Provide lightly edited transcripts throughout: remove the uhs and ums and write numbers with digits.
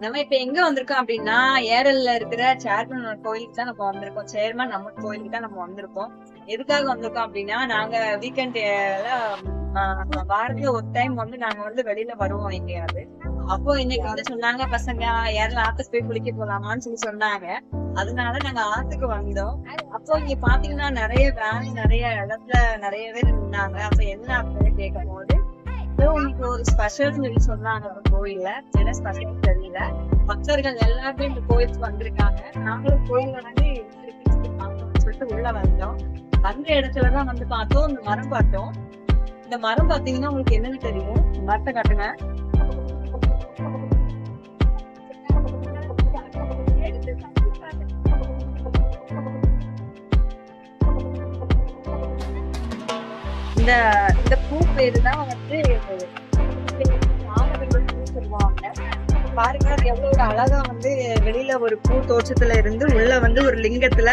நம்ம இப்ப எங்க வந்திருக்கோம் அப்படின்னா ஏரல்ல இருக்கிற சேர்மன் கோயிலுக்கு தான் நம்ம வந்திருக்கோம். சேர்மன் நம்ம கோயிலுக்கு தான் நம்ம வந்திருக்கோம். எதுக்காக வந்திருக்கோம் அப்படின்னா நாங்க வீக்கெண்ட் வாரத்துல ஒரு டைம் வந்து நாங்க வந்து வெளியில வருவோம் எங்கேயாவது. அப்போ இன்னைக்கு வந்து சொன்னாங்க பசங்க யாரும் ஆத்துக்கு போய் குளிக்க போலாமான்னு சொல்லி சொன்னாங்க. அதனால நாங்க ஆத்துக்கு வந்தோம். அப்போ இங்க பாத்தீங்கன்னா நிறைய வேன் நிறைய இடத்துல நிறைய பேர் இருந்தாங்க. அப்ப என்ன அப்படின்னு கேட்கும் போது உங்களுக்கு ஒரு ஸ்பெஷல் சொல்லி சொன்னாங்க கோயில்ல. என்ன ஸ்பெஷல் தெரியல. பக்தர்கள் எல்லாருமே இந்த கோயிலுக்கு வந்திருக்காங்க. நாங்களும் கோயில் வந்து சொல்லிட்டு உள்ள வந்தோம். வந்த இடத்துலதான் வந்து பார்த்தோம் இந்த மரம் பார்த்தோம். இந்த மரம் பாத்தீங்கன்னா உங்களுக்கு என்னன்னு தெரியும்? மரத்தை காட்டுங்க. இந்த பூ பேருதான் வந்து சொல்லுவாங்க. பாருங்க அது எவ்வளவு ஒரு அழகா வந்து வெளியில ஒரு பூ தோற்றத்துல இருந்து உள்ள வந்து ஒரு லிங்கத்துல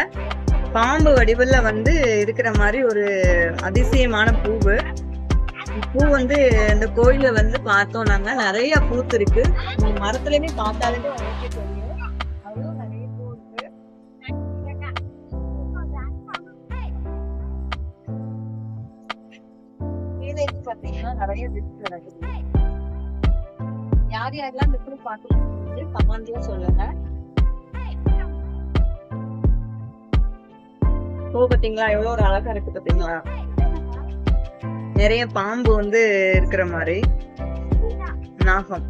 பாம்பு வடிவுல வந்து இருக்கிற மாதிரி ஒரு அதிசயமான பூவு. பூ வந்து இந்த கோயில வந்து பார்த்தோம் நாங்க நிறைய பூத்து இருக்கு. மரத்துலயுமே பார்த்தாலுமே உனக்கே தெரியும் அவ்வளவு நிறைய பூ இருக்கு. பாத்தீங்கன்னா நிறைய வித்து நடக்குது. யார் யாரெல்லாம் இந்த பூ பார்த்து கமெண்ட்ல சொல்லுங்க. பூ பாத்தீங்களா எவ்வளவு ஒரு அழகா இருக்கு பாத்தீங்களா? நிறைய பாம்பு வந்து இருக்கிற மாதிரி நாகம்.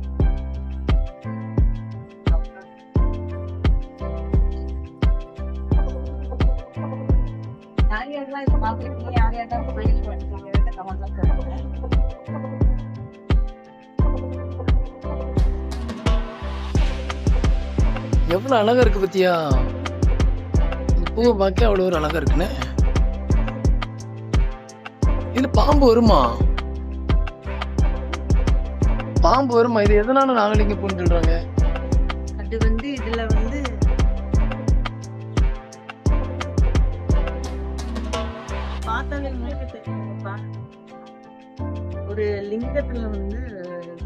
யார் யாரெல்லாம் இப்ப பாக்குறீங்க யார் யாரெல்லாம் எவ்வளவு அழகா இருக்கு பத்தியா? பூவை பார்க்க அவ்வளவு ஒரு அழகா இருக்குன்னு. இது பாம்பு வருமா? பாம்பு வருமா? இது எதனால நாகலிங்க பூன்னு சொல்றாங்க? அது வந்து இதுல வந்து பார்த்தாலே தெரியும்ப்பா. ஒரு லிங்கத்துல வந்து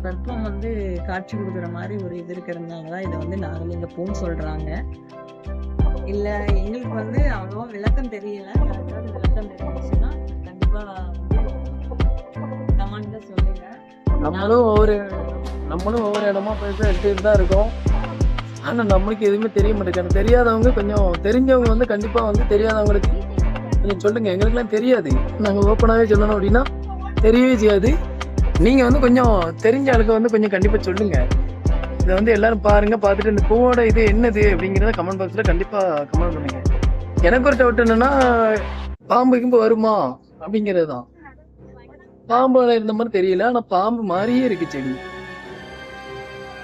சர்ப்பம் வந்து காட்சி கொடுக்குற மாதிரி ஒரு இது இருக்கிறதுனாலதான் இதை வந்து நாகலிங்க பூன்னு சொல்றாங்க. இல்ல எங்களுக்கு வந்து அவ்வளவா விளக்கம் தெரியல. யாருக்காவது விளக்கம் தெரிஞ்சுன்னா கண்டிப்பா கமெண்ட்ல சொல்லுங்க. நம்மளும் ஒவ்வொரு இடமா போய் எடுத்துட்டு தான் இருக்கோம். ஆனா நம்மளுக்கு எதுவுமே தெரிய மாட்டேங்குது. தெரியாதவங்க கொஞ்சம் தெரிஞ்சவங்க வந்து கண்டிப்பா வந்து தெரியாதவங்களுக்கு கொஞ்சம் சொல்லுங்க. எங்களுக்கு எல்லாம் தெரியாது. நாங்க ஓப்பனாவே சொல்லணும் அப்படின்னா தெரியவே செய்யாது. நீங்க வந்து கொஞ்சம் தெரிஞ்ச ஆளுக்கு வந்து கொஞ்சம் கண்டிப்பா சொல்லுங்க. இதை வந்து எல்லாரும் பாருங்க. பார்த்துட்டு இந்த பூவோட இது என்னது அப்படிங்கிறத கமெண்ட் பாக்ஸ்ல கண்டிப்பா கமெண்ட் பண்ணுங்க. எனக்கு ஒரு டவுட் என்னன்னா பாம்பு கிம்பு வருமா அப்படிங்கிறது தான். பாம்பு இருந்த மாதிரி தெரியல. ஆனா பாம்பு மாதிரியே இருக்கு செடி.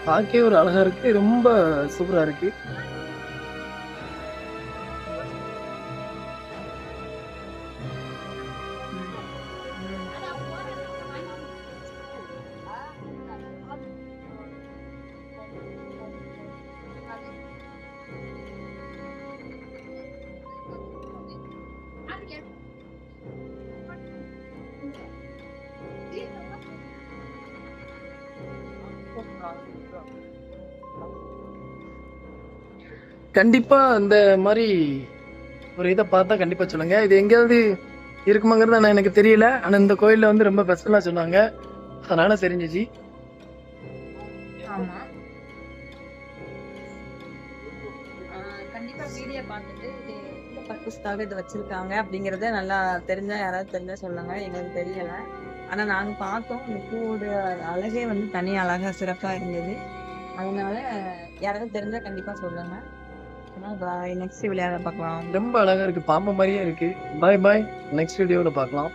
பார்க்கவே ஒரு அழகா இருக்கு. ரொம்ப சூப்பரா இருக்கு. கண்டிப்பா இந்த மாதிரி ஒரு இதை பார்த்தா கண்டிப்பா சொல்லுங்க. இது எங்கேயாவது இருக்குமாங்கிறது ஆனா எனக்கு தெரியல. ஆனா இந்த கோயில்ல வந்து ரொம்ப ஸ்பெஷலா சொன்னாங்க. அதனால தெரிஞ்சிச்சு. ஆமா கண்டிப்பா வீடியோ பார்த்துட்டு இது எந்த பர்பஸ்க்காக இது வச்சிருக்காங்க அப்படிங்கறத நல்லா தெரிஞ்சா யாராவது தெரிஞ்சா சொல்லுங்க. எங்களுக்கு தெரியல. ஆனா நாங்க பார்த்தோம் இந்த பூவோட அழகே வந்து தனி அழகா சிறப்பா இருந்தது. அதனால யாராவது தெரிஞ்சா கண்டிப்பா சொல்லுங்க. நெக்ஸ்ட் விளையாட பார்க்கலாம். ரொம்ப அழகா இருக்கு. பாம்பு மாதிரியே இருக்கு. பாய் பாய். நெக்ஸ்ட் வீடியோல பார்க்கலாம்.